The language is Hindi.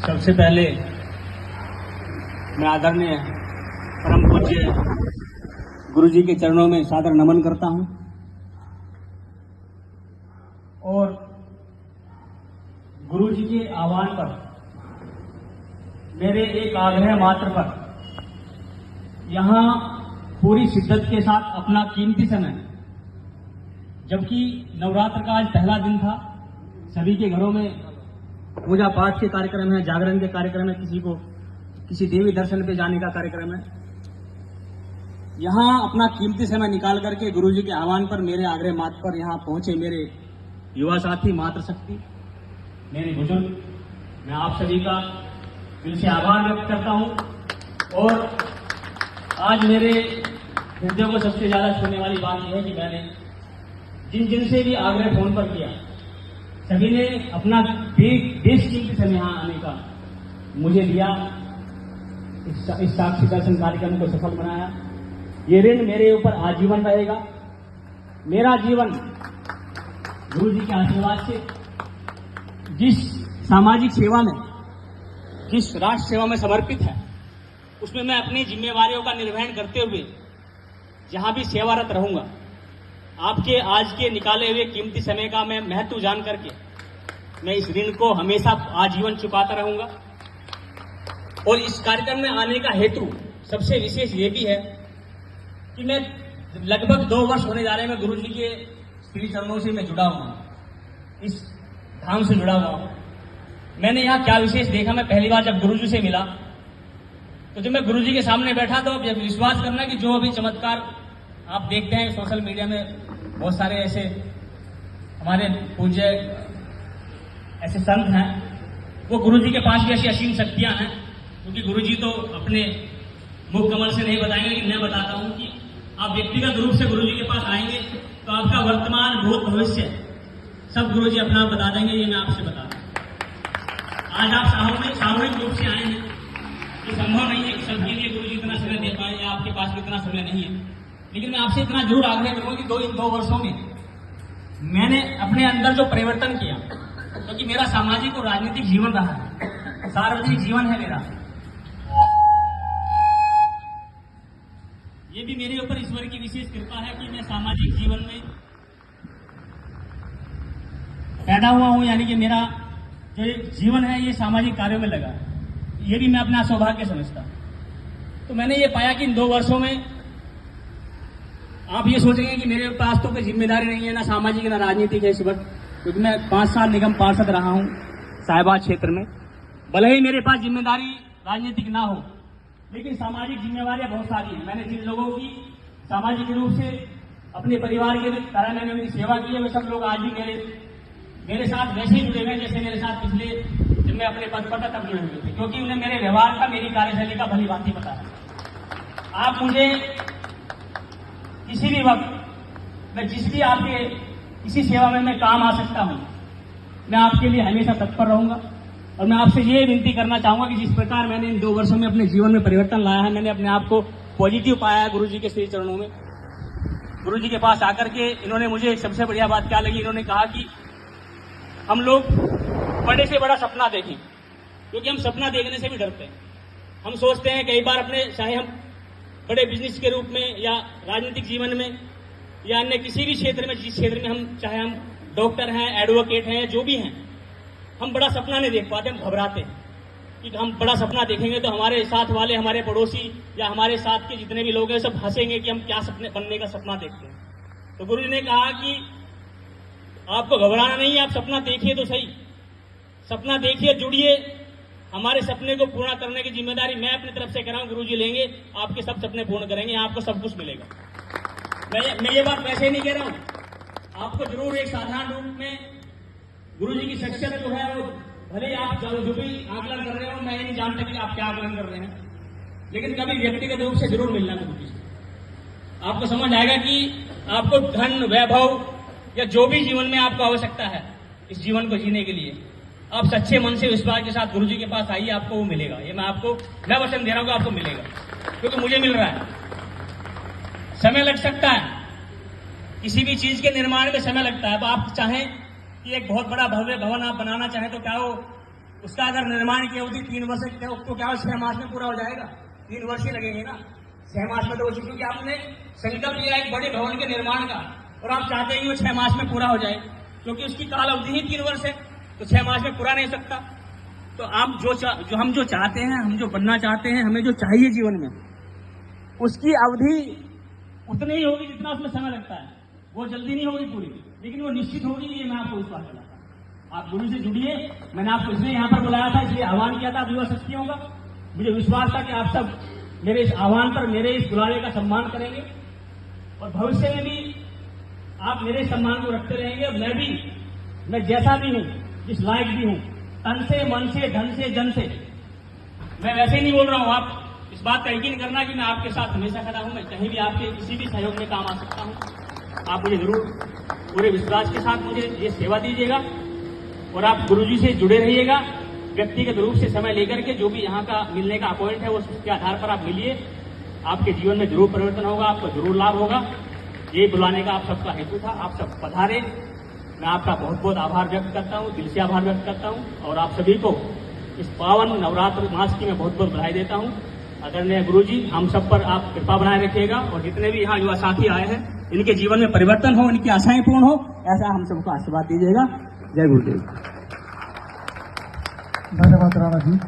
सबसे पहले मैं आदरणीय परम पूज्य गुरु जी के चरणों में सादर नमन करता हूं और गुरु जी के आह्वान पर मेरे एक आग्रह मात्र पर यहां पूरी शिद्दत के साथ अपना कीमती समय, जबकि नवरात्र का आज पहला दिन था, सभी के घरों में पूजा पाठ के कार्यक्रम है, जागरण के कार्यक्रम है, किसी को किसी देवी दर्शन पे जाने का कार्यक्रम है। यहां अपना कीमती समय निकाल करके गुरु जी के आह्वान पर मेरे आग्रह मात्र पर यहां पहुंचे मेरे युवा साथी, मातृशक्ति, मेरे बुजुर्ग, मैं आप सभी का दिल से आभार व्यक्त करता हूं। और आज मेरे हृदय को सबसे ज्यादा छूने वाली बात यह है कि मैंने जिन से भी आग्रह फोन पर किया, सभी ने अपना देश कीमती समय यहां आने का मुझे दिया, इस साक्षी दर्शन कार्यक्रम को सफल बनाया। ये ऋण मेरे ऊपर आजीवन रहेगा। मेरा जीवन गुरु जी के आशीर्वाद से जिस सामाजिक सेवा में, जिस राष्ट्र सेवा में समर्पित है, उसमें मैं अपनी जिम्मेवारियों का निर्वहन करते हुए जहां भी सेवारत रहूंगा। आपके आज के निकाले हुए कीमती समय का मैं महत्व जान करके मैं इस ऋण को हमेशा आजीवन चुकाता रहूंगा। और इस कार्यक्रम में आने का हेतु सबसे विशेष ये भी है कि मैं लगभग 2 वर्ष होने जा रहे हैं मैं गुरु जी के श्री चरणों से मैं जुड़ा हुआ हूं, इस धाम से जुड़ा हुआ हूं। मैंने यहाँ क्या विशेष देखा, मैं पहली बार जब गुरु जी से मिला तो जब मैं गुरु जी के सामने बैठा तो विश्वास करना कि जो अभी चमत्कार आप देखते हैं सोशल मीडिया में, बहुत सारे ऐसे हमारे पूज्य ऐसे संत हैं, वो गुरु जी के पास भी ऐसी असीम शक्तियां हैं, क्योंकि गुरु जी तो अपने मुख कमल से नहीं बताएंगे, लेकिन मैं बताता हूं कि आप व्यक्तिगत रूप से गुरु जी के पास आएंगे तो आपका वर्तमान, भूत, भविष्य सब गुरु जी अपना बता देंगे। ये मैं आपसे बता दूं। आज आप सामूहिक रूप से आए हैं, ये संभव नहीं है कि सबके लिए गुरु जी इतना समय दे पाए, या आपके पास भी इतना समय नहीं है, लेकिन मैं आपसे इतना जरूर आग्रह करूंगा कि इन 2 वर्षों में मैंने अपने अंदर जो परिवर्तन किया, क्योंकि मेरा सामाजिक और राजनीतिक जीवन रहा है, सार्वजनिक जीवन है मेरा, ये भी मेरे ऊपर ईश्वर की विशेष कृपा है कि मैं सामाजिक जीवन में पैदा हुआ हूं, यानी कि मेरा जो जीवन है ये सामाजिक कार्यों में लगा है। ये भी मैं अपना सौभाग्य समझता हूं। तो मैंने ये पाया कि इन 2 वर्षों में आप ये सोचेंगे कि मेरे पास तो कोई जिम्मेदारी नहीं है, ना सामाजिक ना राजनीतिक है इस वक्त, क्योंकि मैं 5 साल निगम पार्षद रहा हूं साहिबाद क्षेत्र में। भले ही मेरे पास जिम्मेदारी राजनीतिक ना हो, लेकिन सामाजिक जिम्मेवारियां बहुत सारी हैं। मैंने जिन लोगों की सामाजिक रूप से अपने परिवार के तरह मैंने उनकी सेवा की है, वे सब लोग आज भी मेरे साथ वैसे ही जुड़े हुए जैसे मेरे साथ पिछले जब मैं अपने पद पर था तब जुड़े हुए थे, क्योंकि उन्हें मेरे व्यवहार का, मेरी कार्यशैली का भली भांति पता है। आप मुझे किसी भी वक्त, मैं जिस भी आपके किसी सेवा में मैं काम आ सकता हूं, मैं आपके लिए हमेशा तत्पर रहूंगा। और मैं आपसे ये विनती करना चाहूंगा कि जिस प्रकार मैंने इन 2 वर्षों में अपने जीवन में परिवर्तन लाया है, मैंने अपने आप को पॉजिटिव पाया है गुरु जी के श्री चरणों में। गुरु जी के पास आकर के इन्होंने मुझे एक सबसे बढ़िया बात क्या लगी, इन्होंने कहा कि हम लोग बड़े से बड़ा सपना देखें, क्योंकि हम सपना देखने से भी डरते हैं। हम सोचते हैं कई बार अपने, चाहे हम बड़े बिजनेस के रूप में या राजनीतिक जीवन में या अन्य किसी भी क्षेत्र में, जिस क्षेत्र में हम, चाहे हम डॉक्टर हैं, एडवोकेट हैं, जो भी हैं, हम बड़ा सपना नहीं देख पाते, हम घबराते हैं कि हम बड़ा सपना देखेंगे तो हमारे साथ वाले, हमारे पड़ोसी या हमारे साथ के जितने भी लोग हैं सब हंसेंगे कि हम क्या सपने बनने का सपना देखते हैं। तो गुरु जी ने कहा कि आपको घबराना नहीं है, आप सपना देखिए तो सही, सपना देखिए, जुड़िए, हमारे सपने को पूरा करने की जिम्मेदारी मैं अपनी तरफ से कर रहा हूं, गुरु जी लेंगे, आपके सब सपने पूर्ण करेंगे, आपको सब कुछ मिलेगा। मैं ये बात वैसे नहीं कह रहा हूं, आपको जरूर एक साधारण रूप में गुरु जी की शख्सियत जो है वो, भले आप जो भी आकलन कर रहे हो, मैं नहीं जानता कि आप क्या आकलन कर रहे हैं, लेकिन कभी व्यक्तिगत रूप से जरूर मिलना गुरु जी से। आपको समझ आएगा कि आपको धन, वैभव या जो भी जीवन में आपको आवश्यकता है इस जीवन को जीने के लिए, आप सच्चे मन से विश्वास के साथ गुरु जी के पास आइए, आपको वो मिलेगा। ये मैं वचन दे रहा हूं कि आपको मिलेगा, क्योंकि मुझे मिल रहा है। समय लग सकता है, किसी भी चीज के निर्माण में समय लगता है। तो आप चाहें कि एक बहुत बड़ा भव्य भवन आप बनाना चाहें तो क्या वो उसका अगर निर्माण की अवधि 3 वर्ष तो क्या 6 मास में पूरा हो जाएगा? 3 वर्ष ही लगेंगे ना, 6 मास में तो हो चुकी, क्योंकि आपने संकल्प लिया एक बड़े भवन के निर्माण का और आप चाहते हैं कि वो 6 मास में पूरा हो जाए, क्योंकि उसकी काल अवधि ही 3 वर्ष है, तो 6 मास में पूरा नहीं सकता। तो आप हम जो चाहते हैं, हम जो बनना चाहते हैं, हमें जो चाहिए जीवन में, उसकी अवधि उतनी ही होगी जितना उसमें समय लगता है। वो जल्दी नहीं होगी पूरी, लेकिन वो निश्चित होगी, ये मैं आपको विश्वास दिलाता हूं। आप गुरु से जुड़िए। मैंने आपको इसलिए यहाँ पर बुलाया था, इसलिए आह्वान किया था आप युवा शक्तियों का। मुझे विश्वास था कि आप सब मेरे इस आह्वान पर, मेरे इस बुलावे का सम्मान करेंगे और भविष्य में भी आप मेरे सम्मान को रखते रहेंगे। और मैं जैसा भी हूं, जिस लायक भी हूं, तन से, मन से, धन से, जन से, मैं वैसे ही नहीं बोल रहा हूं। आप इस बात का यकीन करना कि मैं आपके साथ हमेशा खड़ा हूं। मैं कहीं भी आपके किसी भी सहयोग में काम आ सकता हूं। आप मुझे जरूर पूरे विश्वास के साथ मुझे ये सेवा दीजिएगा और आप गुरुजी से जुड़े रहिएगा। व्यक्तिगत रूप से समय लेकर के जो भी यहाँ का मिलने का अपॉइंट है, उसके आधार पर आप मिलिए। आपके जीवन में जरूर परिवर्तन होगा, आपको जरूर लाभ होगा। ये बुलाने का आप सबका हेतु था। आप सब पधारे। मैं आपका बहुत बहुत आभार व्यक्त करता हूँ, दिल से आभार व्यक्त करता हूँ और आप सभी को इस पावन नवरात्र मास की मैं बहुत बहुत बधाई देता हूँ। आदरणीय गुरुजी, हम सब पर आप कृपा बनाए रखिएगा और जितने भी यहाँ युवा साथी आए हैं, इनके जीवन में परिवर्तन हो, इनकी आशाएं पूर्ण हो, ऐसा हम सबको आशीर्वाद दीजिएगा। जय गुरुदेव। धन्यवाद राणा जी।